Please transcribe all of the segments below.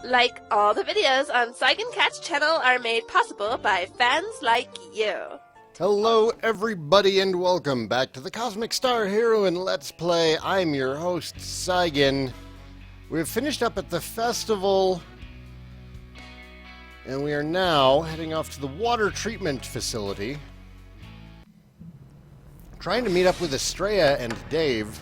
Like all the videos on Saigan Cat's channel are made possible by fans like you. Hello everybody and welcome back to the Cosmic Star Heroine Let's Play. I'm your host, Saigan. We've finished up at the festival, and we are now heading off to the water treatment facility. Trying to meet up with Estrella and Dave.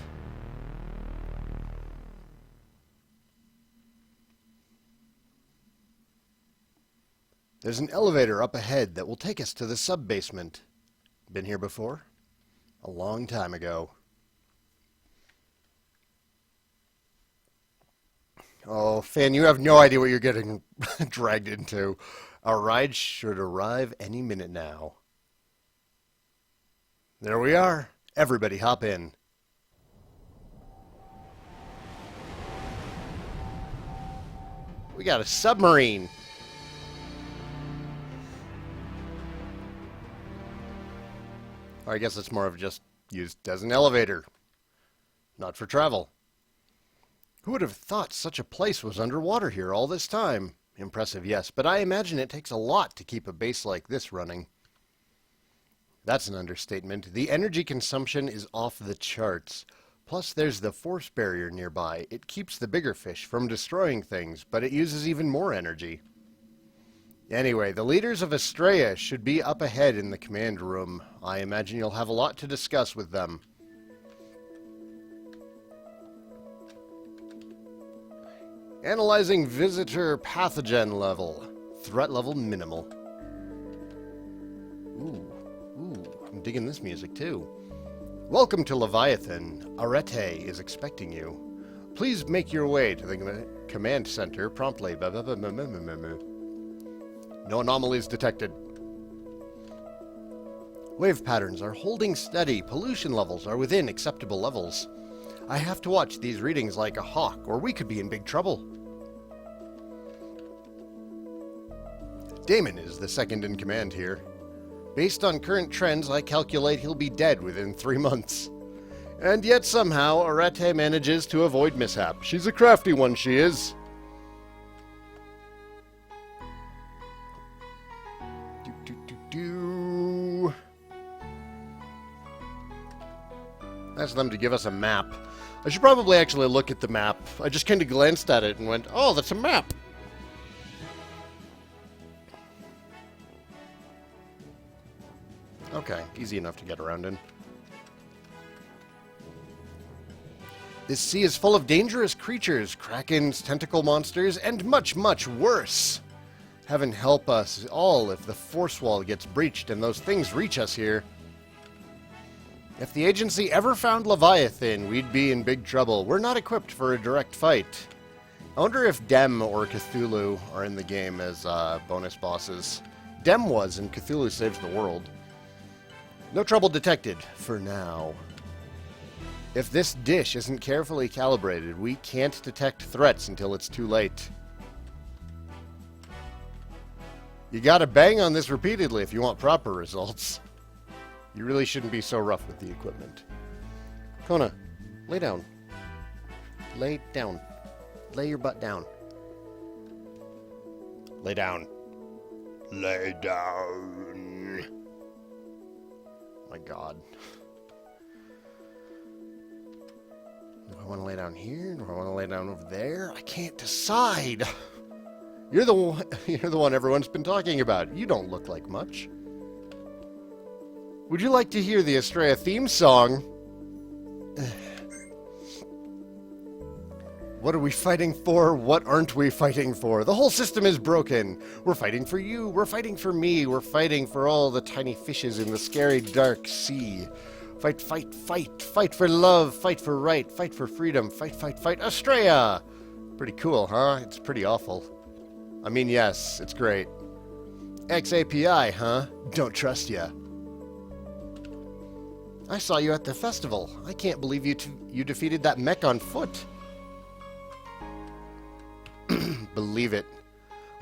There's an elevator up ahead that will take us to the sub-basement. Been here before? A long time ago. Oh, Fan, you have no idea what you're getting dragged into. Our ride should arrive any minute now. There we are. Everybody hop in. We got a submarine. Or I guess it's more of just used as an elevator. Not for travel. Who would have thought such a place was underwater here all this time? Impressive, yes, but I imagine it takes a lot to keep a base like this running. That's an understatement. The energy consumption is off the charts. Plus there's the force barrier nearby. It keeps the bigger fish from destroying things, but it uses even more energy. Anyway, the leaders of Estrella should be up ahead in the command room. I imagine you'll have a lot to discuss with them. Analyzing visitor pathogen level. Threat level minimal. Ooh, I'm digging this music too. Welcome to Leviathan. Arete is expecting you. Please make your way to the command center promptly. No anomalies detected. Wave patterns are holding steady. Pollution levels are within acceptable levels. I have to watch these readings like a hawk, or we could be in big trouble. Damon is the second in command here. Based on current trends, I calculate he'll be dead within 3 months. And yet somehow, Arete manages to avoid mishap. She's a crafty one, she is. Ask them to give us a map. I should probably actually look at the map. I just kind of glanced at it and went, oh, that's a map. Okay, easy enough to get around in. This sea is full of dangerous creatures, krakens, tentacle monsters, and much, much worse. Heaven help us all if the force wall gets breached and those things reach us here. If the agency ever found Leviathan, we'd be in big trouble. We're not equipped for a direct fight. I wonder if Dem or Cthulhu are in the game as bonus bosses. Dem was, and Cthulhu saves the world. No trouble detected, for now. If this dish isn't carefully calibrated, we can't detect threats until it's too late. You gotta bang on this repeatedly if you want proper results. You really shouldn't be so rough with the equipment. Kona, lay down. Lay down. Lay your butt down. Lay down. Lay down. My God. Do I want to lay down here? Do I want to lay down over there? I can't decide. You're the one everyone's been talking about. You don't look like much. Would you like to hear the Estrella theme song? What are we fighting for? What aren't we fighting for? The whole system is broken. We're fighting for you. We're fighting for me. We're fighting for all the tiny fishes in the scary dark sea. Fight, fight, fight. Fight for love. Fight for right. Fight for freedom. Fight, fight, fight. Estrella! Pretty cool, huh? It's pretty awful. I mean, yes, it's great. XAPI, huh? Don't trust ya. I saw you at the festival. I can't believe you defeated that mech on foot. Believe it.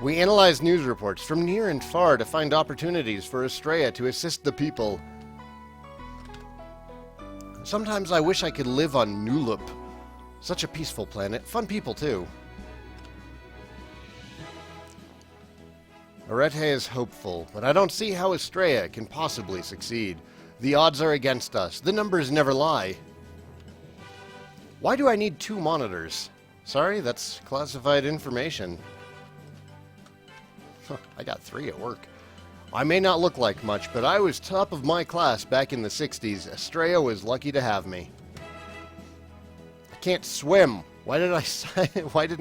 We analyze news reports from near and far to find opportunities for Estrella to assist the people. Sometimes I wish I could live on Nulup. Such a peaceful planet. Fun people, too. Arete is hopeful, but I don't see how Estrella can possibly succeed. The odds are against us. The numbers never lie. Why do I need 2 monitors? Sorry, that's classified information. I got 3 at work. I may not look like much, but I was top of my class back in the 60s. Estrella was lucky to have me. I can't swim. Why didn't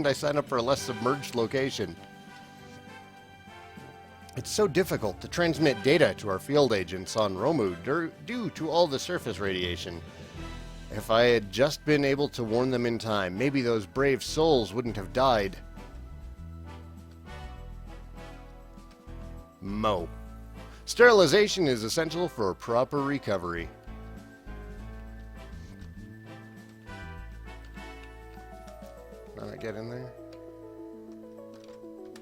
I sign up for a less submerged location? It's so difficult to transmit data to our field agents on Romu due to all the surface radiation. If I had just been able to warn them in time, maybe those brave souls wouldn't have died. Mo. Sterilization is essential for proper recovery. Can I get in there?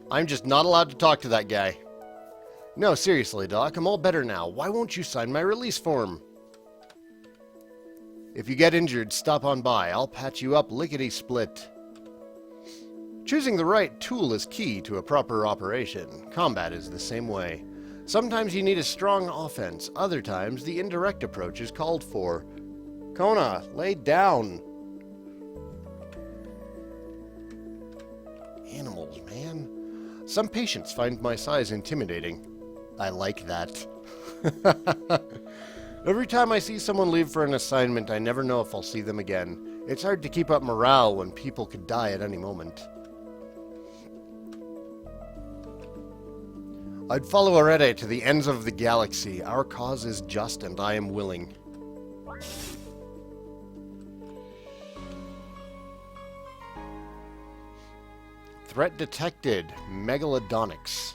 I'm just not allowed to talk to that guy. No, seriously, Doc, I'm all better now. Why won't you sign my release form? If you get injured, stop on by. I'll patch you up lickety-split. Choosing the right tool is key to a proper operation. Combat is the same way. Sometimes you need a strong offense. Other times, the indirect approach is called for. Kona, lay down. Animals, man. Some patients find my size intimidating. I like that. Every time I see someone leave for an assignment, I never know if I'll see them again. It's hard to keep up morale when people could die at any moment. I'd follow Arete to the ends of the galaxy. Our cause is just, and I am willing. Threat detected. Megalodonics.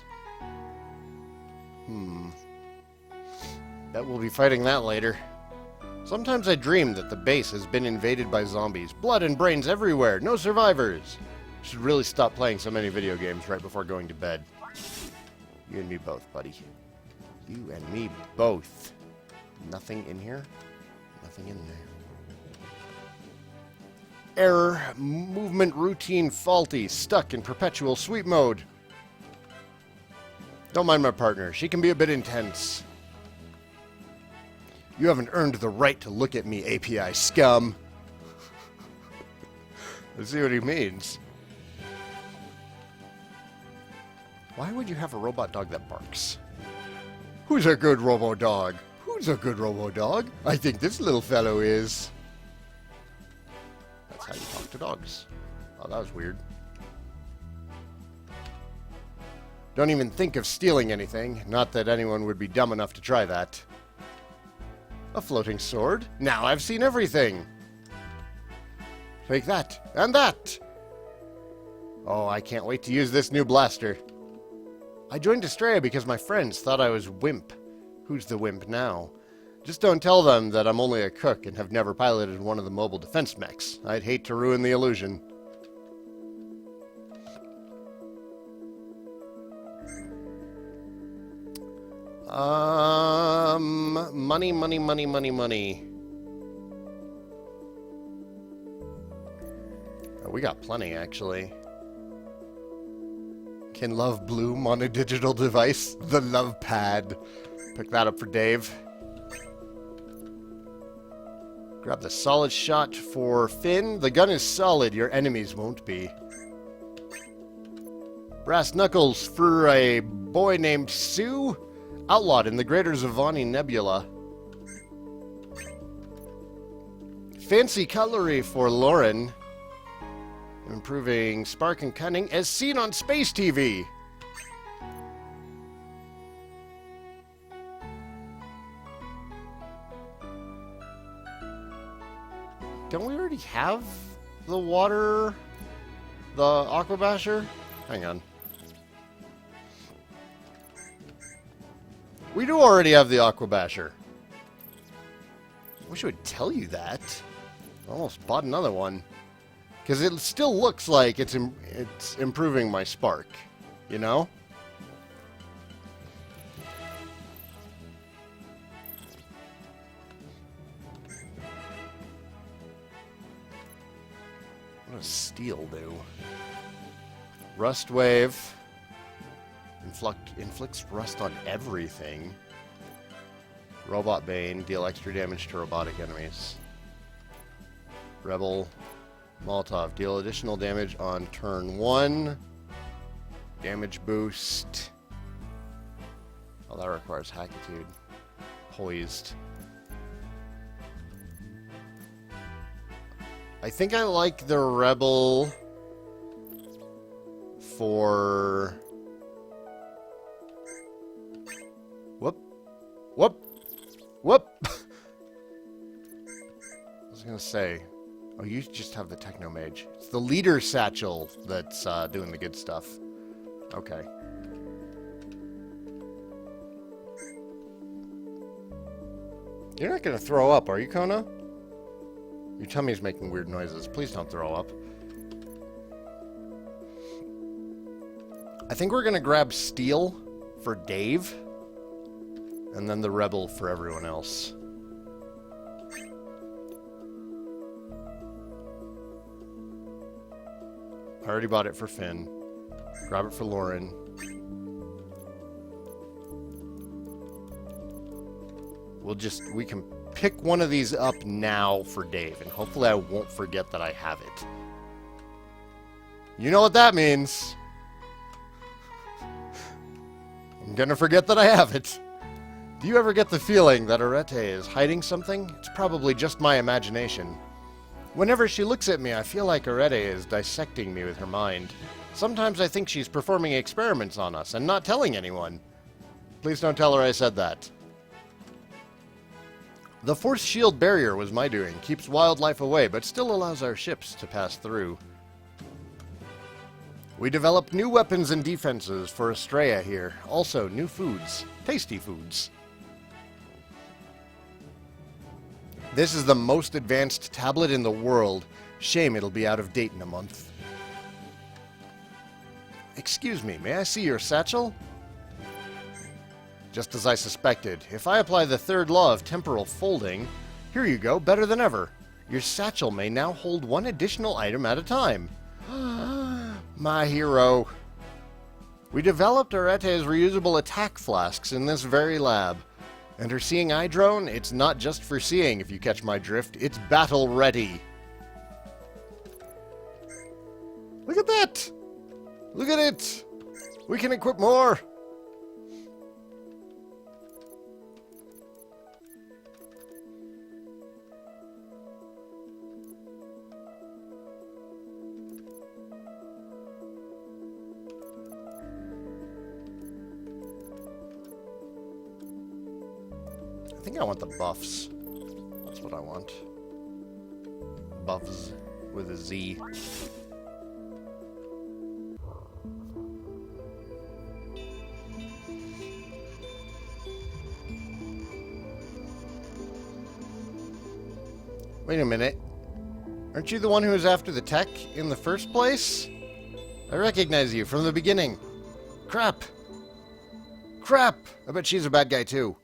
Bet we'll be fighting that later. Sometimes I dream that the base has been invaded by zombies. Blood and brains everywhere. No survivors. Should really stop playing so many video games right before going to bed. You and me both, buddy. You and me both. Nothing in here? Nothing in there. Error. Movement routine faulty. Stuck in perpetual sweep mode. Don't mind my partner. She can be a bit intense. You haven't earned the right to look at me, API scum. Let's see what he means. Why would you have a robot dog that barks? Who's a good robo-dog? Who's a good robo-dog? I think this little fellow is. That's how you talk to dogs. Oh, that was weird. Don't even think of stealing anything. Not that anyone would be dumb enough to try that. A floating sword? Now I've seen everything! Take that, and that! Oh, I can't wait to use this new blaster. I joined Estrella because my friends thought I was wimp. Who's the wimp now? Just don't tell them that I'm only a cook and have never piloted one of the mobile defense mechs. I'd hate to ruin the illusion. Money, money, money, money, money. Oh, we got plenty, actually. Can love bloom on a digital device? The love pad. Pick that up for Dave. Grab the solid shot for Finn. The gun is solid, your enemies won't be. Brass knuckles for a boy named Sue. Outlawed in the Greater Zavani Nebula. Fancy cutlery for Lauren. Improving spark and cunning as seen on Space TV. Don't we already have the water? The Aquabasher? Hang on. We do already have the Aquabasher. I wish I would tell you that. I almost bought another one. Because it still looks like it's improving my spark. You know? What does steel do? Rust wave. Inflicts rust on everything. Robot Bane, deal extra damage to robotic enemies. Rebel, Molotov, deal additional damage on turn 1. Damage boost. Oh, that requires Hackitude. Poised. I think I like the Rebel for... Whoop. Whoop. Whoop. I was going to say... Oh, you just have the Techno Mage. It's the leader satchel that's doing the good stuff. Okay. You're not going to throw up, are you, Kona? Your tummy's making weird noises. Please don't throw up. I think we're going to grab Steel for Dave. And then the Rebel for everyone else. I already bought it for Finn. Grab it for Lauren. We can pick one of these up now for Dave, and hopefully I won't forget that I have it. You know what that means. I'm gonna forget that I have it. Do you ever get the feeling that Arete is hiding something? It's probably just my imagination. Whenever she looks at me, I feel like Arete is dissecting me with her mind. Sometimes I think she's performing experiments on us and not telling anyone. Please don't tell her I said that. The force shield barrier was my doing. Keeps wildlife away, but still allows our ships to pass through. We developed new weapons and defenses for Estrella here. Also, new foods. Tasty foods. This is the most advanced tablet in the world. Shame it'll be out of date in a month. Excuse me, may I see your satchel? Just as I suspected, if I apply the third law of temporal folding, here you go, better than ever. Your satchel may now hold one additional item at a time. My hero. We developed Arete's reusable attack flasks in this very lab. And her seeing eye drone, it's not just for seeing, if you catch my drift, it's battle ready. Look at that! Look at it! We can equip more! I think I want the buffs. That's what I want. Buffs with a Z. Wait a minute. Aren't you the one who was after the tech in the first place? I recognize you from the beginning. Crap. Crap! I bet she's a bad guy too.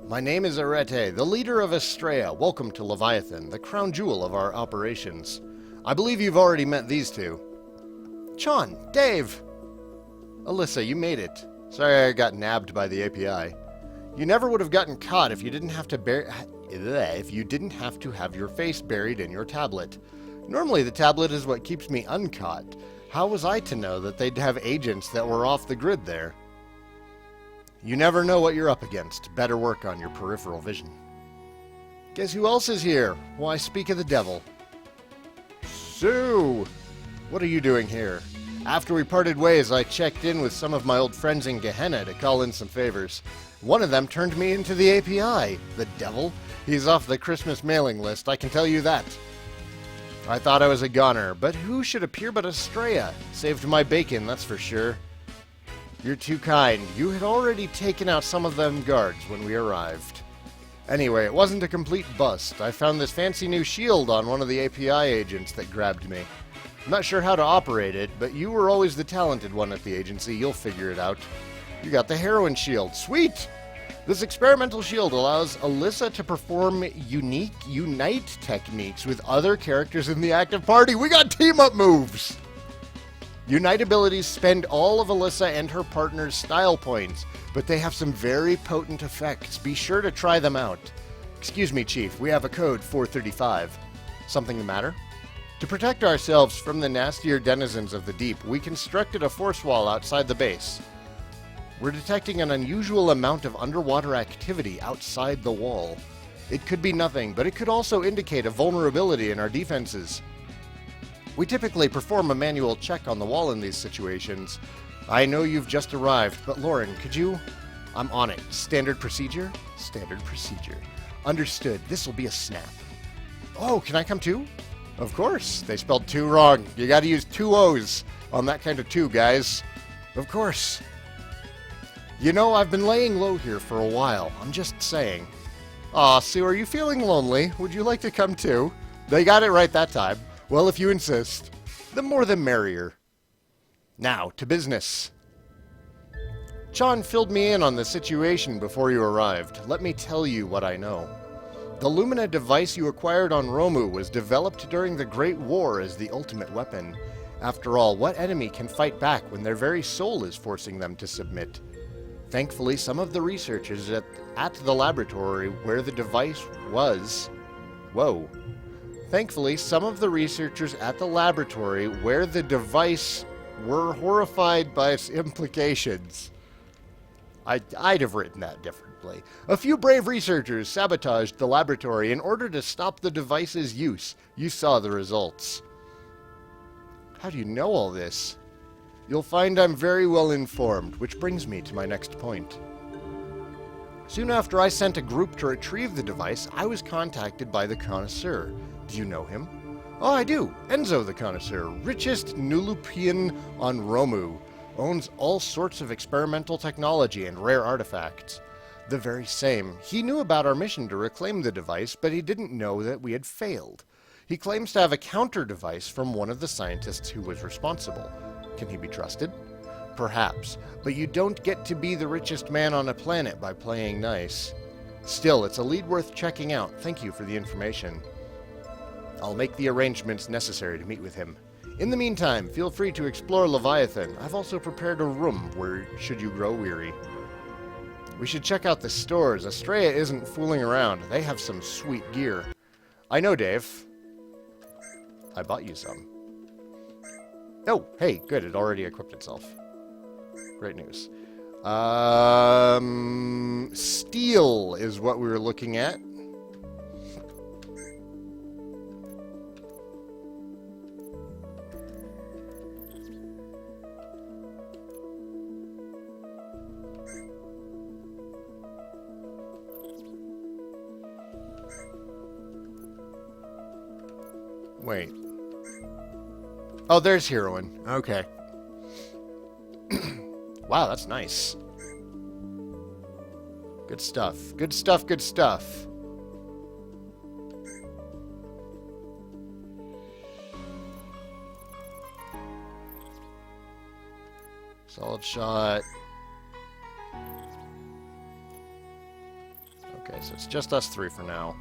My name is Arete, the leader of Estrella. Welcome to Leviathan, the crown jewel of our operations. I believe you've already met these two. Sean, Dave! Alyssa, you made it. Sorry I got nabbed by the API. You never would have gotten caught if you didn't have to have your face buried in your tablet. Normally the tablet is what keeps me uncaught. How was I to know that they'd have agents that were off the grid there? You never know what you're up against. Better work on your peripheral vision. Guess who else is here? Why, speak of the devil. Sue! What are you doing here? After we parted ways, I checked in with some of my old friends in Gehenna to call in some favors. One of them turned me into the API. The devil? He's off the Christmas mailing list, I can tell you that. I thought I was a goner, but who should appear but Estrella? Saved my bacon, that's for sure. You're too kind. You had already taken out some of them guards when we arrived. Anyway, it wasn't a complete bust. I found this fancy new shield on one of the API agents that grabbed me. I'm not sure how to operate it, but you were always the talented one at the agency. You'll figure it out. You got the Heroine shield. Sweet! This experimental shield allows Alyssa to perform unique Unite techniques with other characters in the active party. We got team-up moves! Unite abilities spend all of Alyssa and her partner's style points, but they have some very potent effects. Be sure to try them out. Excuse me, Chief, we have a code 435. Something the matter? To protect ourselves from the nastier denizens of the deep, we constructed a force wall outside the base. We're detecting an unusual amount of underwater activity outside the wall. It could be nothing, but it could also indicate a vulnerability in our defenses. We typically perform a manual check on the wall in these situations. I know you've just arrived, but Lauren, could you... I'm on it. Standard procedure? Standard procedure. Understood. This will be a snap. Oh, can I come too? Of course. They spelled two wrong. You gotta use two O's on that kind of two, guys. Of course. You know, I've been laying low here for a while. I'm just saying. Aw, Sue, are you feeling lonely? Would you like to come too? They got it right that time. Well, if you insist, the more the merrier. Now, to business. John filled me in on the situation before you arrived. Let me tell you what I know. The Lumina device you acquired on Romu was developed during the Great War as the ultimate weapon. After all, what enemy can fight back when their very soul is forcing them to submit? Thankfully, some of the researchers at the laboratory where the device was... Whoa. Thankfully, some of the researchers at the laboratory where the device were horrified by its implications. I'd have written that differently. A few brave researchers sabotaged the laboratory in order to stop the device's use. You saw the results. How do you know all this? You'll find I'm very well informed, which brings me to my next point. Soon after I sent a group to retrieve the device, I was contacted by the Connoisseur. Do you know him? Oh, I do. Enzo the Connoisseur, richest Nulupian on Romu. Owns all sorts of experimental technology and rare artifacts. The very same. He knew about our mission to reclaim the device, but he didn't know that we had failed. He claims to have a counter device from one of the scientists who was responsible. Can he be trusted? Perhaps, but you don't get to be the richest man on a planet by playing nice. Still, it's a lead worth checking out. Thank you for the information. I'll make the arrangements necessary to meet with him. In the meantime, feel free to explore Leviathan. I've also prepared a room where should you grow weary. We should check out the stores. Astraea isn't fooling around. They have some sweet gear. I know, Dave. I bought you some. Oh, hey, good. It already equipped itself. Great news. Steel is what we were looking at. Wait. Oh, there's Heroine. Okay. Wow, that's nice. Good stuff. Good stuff, good stuff. Solid shot. Okay, so it's just us three for now.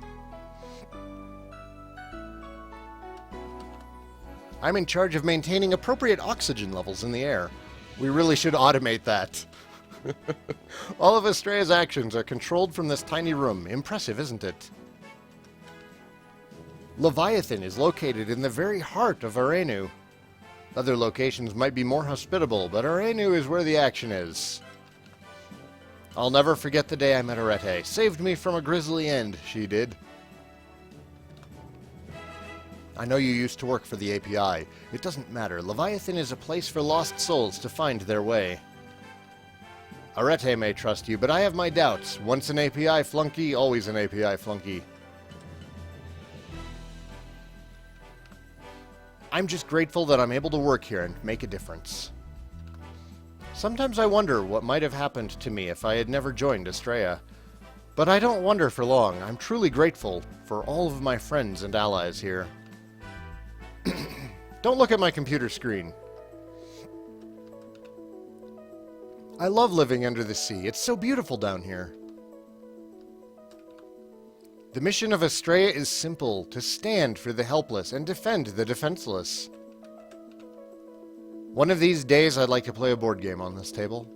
I'm in charge of maintaining appropriate oxygen levels in the air. We really should automate that. All of Astraea's actions are controlled from this tiny room. Impressive, isn't it? Leviathan is located in the very heart of Arete. Other locations might be more hospitable, but Arete is where the action is. I'll never forget the day I met Arete. Saved me from a grisly end, she did. I know you used to work for the API. It doesn't matter. Leviathan is a place for lost souls to find their way. Arete may trust you, but I have my doubts. Once an API flunky, always an API flunky. I'm just grateful that I'm able to work here and make a difference. Sometimes I wonder what might have happened to me if I had never joined Astraea. But I don't wonder for long. I'm truly grateful for all of my friends and allies here. Don't look at my computer screen. I love living under the sea. It's so beautiful down here. The mission of Astraea is simple, to stand for the helpless and defend the defenseless. One of these days, I'd like to play a board game on this table.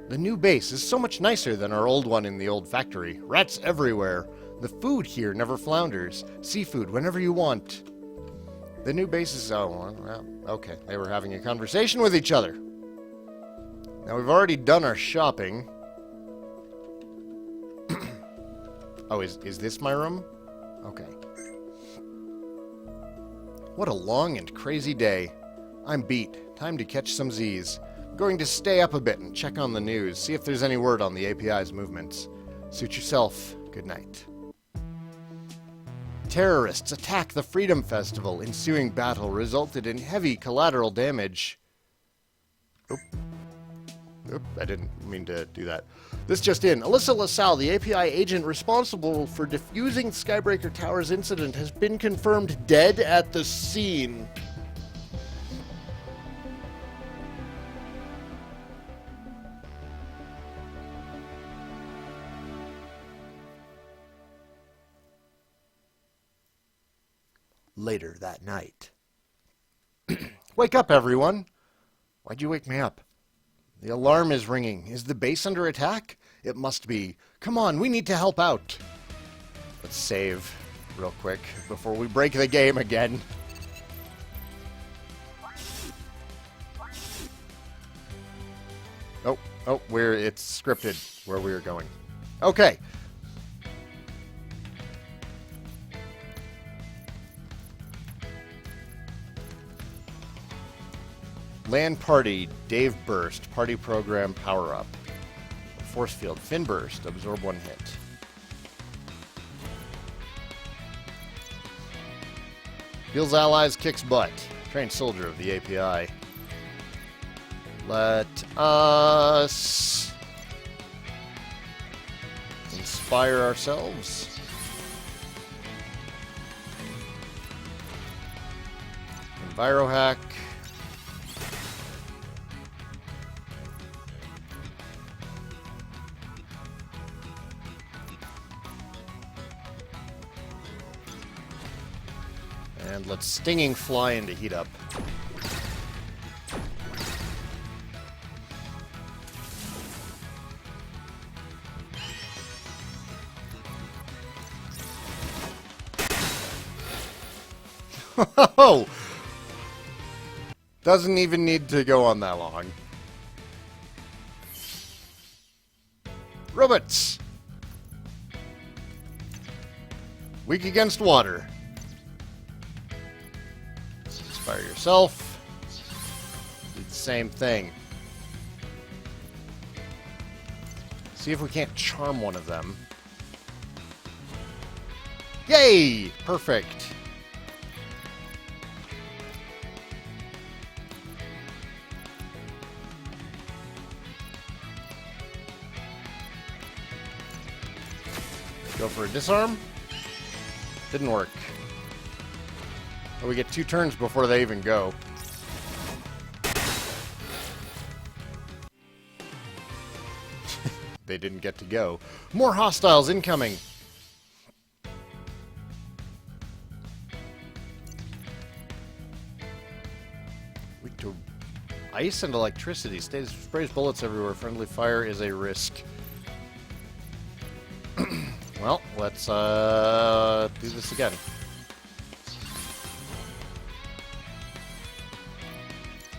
The new base is so much nicer than our old one in the old factory. Rats everywhere. The food here never flounders. Seafood whenever you want. The new base is... Oh, well, okay. They were having a conversation with each other. Now, we've already done our shopping. Oh, is this my room? Okay. What a long and crazy day. I'm beat. Time to catch some Z's. I'm going to stay up a bit and check on the news, see if there's any word on the API's movements. Suit yourself. Good night. Terrorists attack the Freedom Festival. Ensuing battle resulted in heavy collateral damage. Oop, I didn't mean to do that. This just in. Alyssa LaSalle, the API agent responsible for defusing Skybreaker Tower's incident, has been confirmed dead at the scene. Later that night. Wake up, everyone! Why'd you wake me up? The alarm is ringing. Is the base under attack? It must be. Come on, we need to help out. Let's save real quick before we break the game again. Oh, it's scripted where we're going. Okay. Land Party, Dave Burst, Party Program, Power Up. Force Field, Fin Burst, absorb 1 hit. Heals allies, kicks butt. Trained soldier of the API. Let us inspire ourselves. Envirohack. And let's Stinging Fly into heat up. Oh! Doesn't even need to go on that long. Robots! Weak against water. Inspire yourself. Do the same thing. See if we can't charm one of them. Yay! Perfect. Go for a disarm. Didn't work. Oh, we get 2 turns before they even go. They didn't get to go. More hostiles incoming! Weak to ice and electricity. Sprays bullets everywhere. Friendly fire is a risk. Well, let's do this again.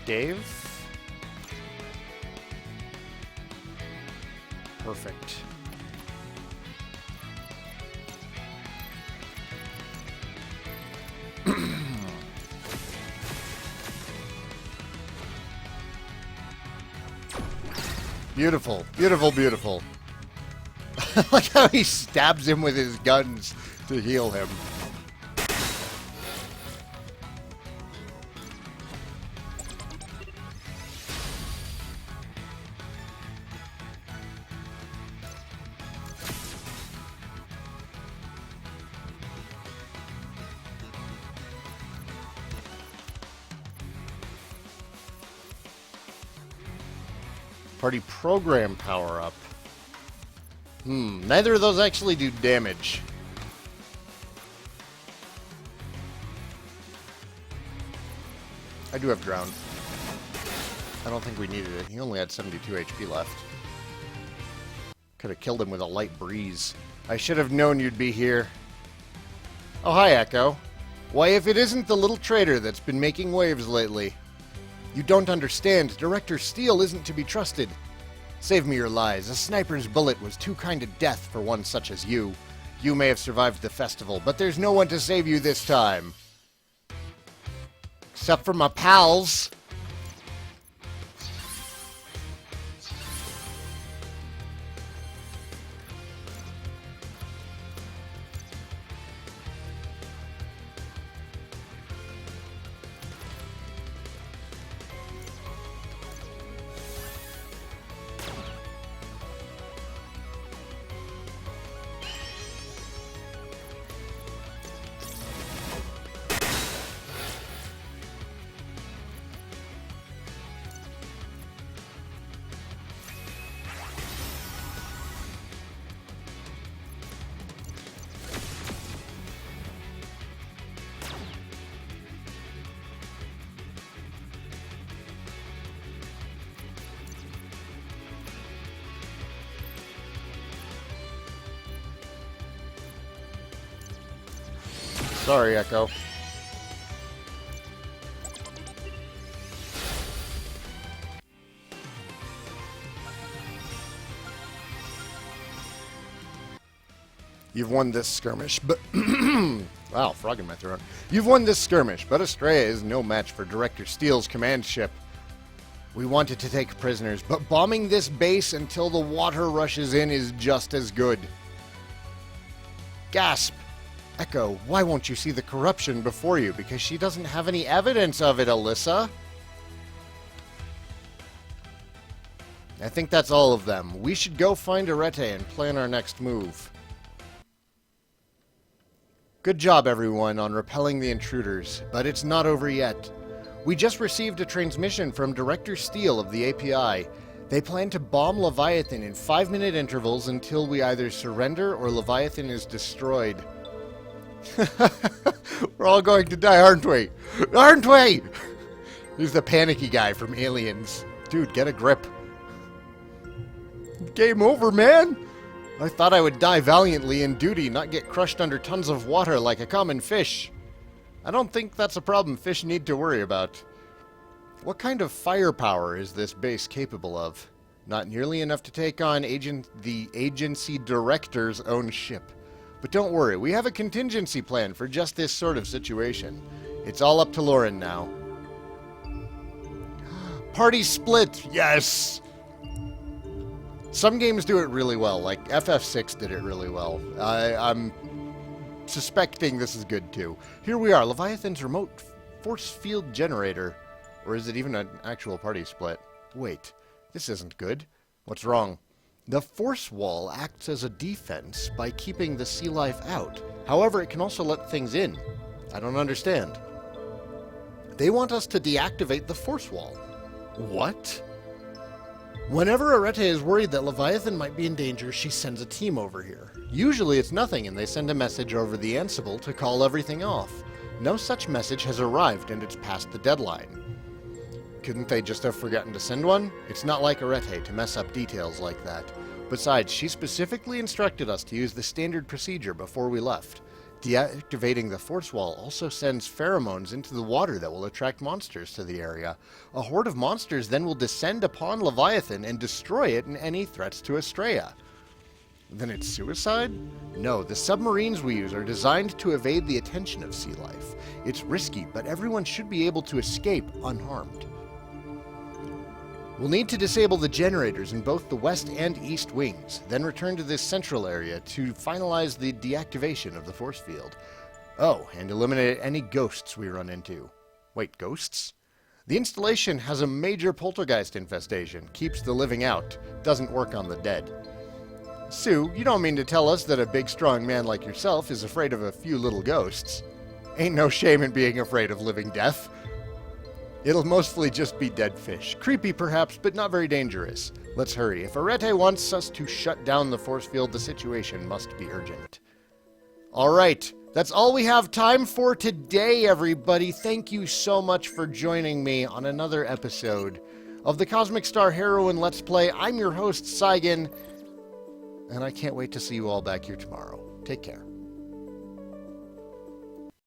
Dave. Perfect. Beautiful, beautiful, beautiful. I like how he stabs him with his guns to heal him. Party program power up. Neither of those actually do damage. I do have Drown. I don't think we needed it. He only had 72 HP left. Could have killed him with a light breeze. I should have known you'd be here. Oh, hi, Echo. Why, if it isn't the little traitor that's been making waves lately. You don't understand. Director Steele isn't to be trusted. Save me your lies. A sniper's bullet was too kind a death for one such as you. You may have survived the festival, but there's no one to save you this time. Except for my pals. Sorry, Echo. You've won this skirmish, but... wow, frog in my throat. You've won this skirmish, but Estrella is no match for Director Steele's command ship. We wanted to take prisoners, but bombing this base until the water rushes in is just as good. Gasp! Echo, why won't you see the corruption before you? Because she doesn't have any evidence of it, Alyssa. I think that's all of them. We should go find Arete and plan our next move. Good job, everyone, on repelling the intruders, but it's not over yet. We just received a transmission from Director Steele of the API. They plan to bomb Leviathan in 5-minute intervals until we either surrender or Leviathan is destroyed. We're all going to die, aren't we? Aren't we? He's the panicky guy from Aliens. Dude, get a grip. Game over, man. I thought I would die valiantly in duty, not get crushed under tons of water like a common fish. I don't think that's a problem fish need to worry about. What kind of firepower is this base capable of? Not nearly enough to take on the agency director's own ship. But don't worry, we have a contingency plan for just this sort of situation. It's all up to Lauren now. Party split! Yes! Some games do it really well, like FF6 did it really well. I'm suspecting this is good too. Here we are, Leviathan's remote force field generator. Or is it even an actual party split? Wait, this isn't good. What's wrong? The force wall acts as a defense by keeping the sea life out. However, it can also let things in. I don't understand. They want us to deactivate the force wall. What? Whenever Arete is worried that Leviathan might be in danger, she sends a team over here. Usually it's nothing, and they send a message over the Ansible to call everything off. No such message has arrived, and it's past the deadline. Couldn't they just have forgotten to send one? It's not like Arete to mess up details like that. Besides, she specifically instructed us to use the standard procedure before we left. Deactivating the force wall also sends pheromones into the water that will attract monsters to the area. A horde of monsters then will descend upon Leviathan and destroy it and any threats to Estrella. Then it's suicide? No, the submarines we use are designed to evade the attention of sea life. It's risky, but everyone should be able to escape unharmed. We'll need to disable the generators in both the west and east wings, then return to this central area to finalize the deactivation of the force field. Oh, and eliminate any ghosts we run into. Wait, ghosts? The installation has a major poltergeist infestation, keeps the living out, doesn't work on the dead. Sue, you don't mean to tell us that a big strong man like yourself is afraid of a few little ghosts? Ain't no shame in being afraid of living death. It'll mostly just be dead fish. Creepy perhaps, but not very dangerous. Let's hurry. If Arete wants us to shut down the force field, the situation must be urgent. Alright, That's all we have time for today, everybody. Thank you so much for joining me on another episode of the Cosmic Star Heroine Let's Play. I'm your host, Saigan, and I can't wait to see you all back here tomorrow. Take care.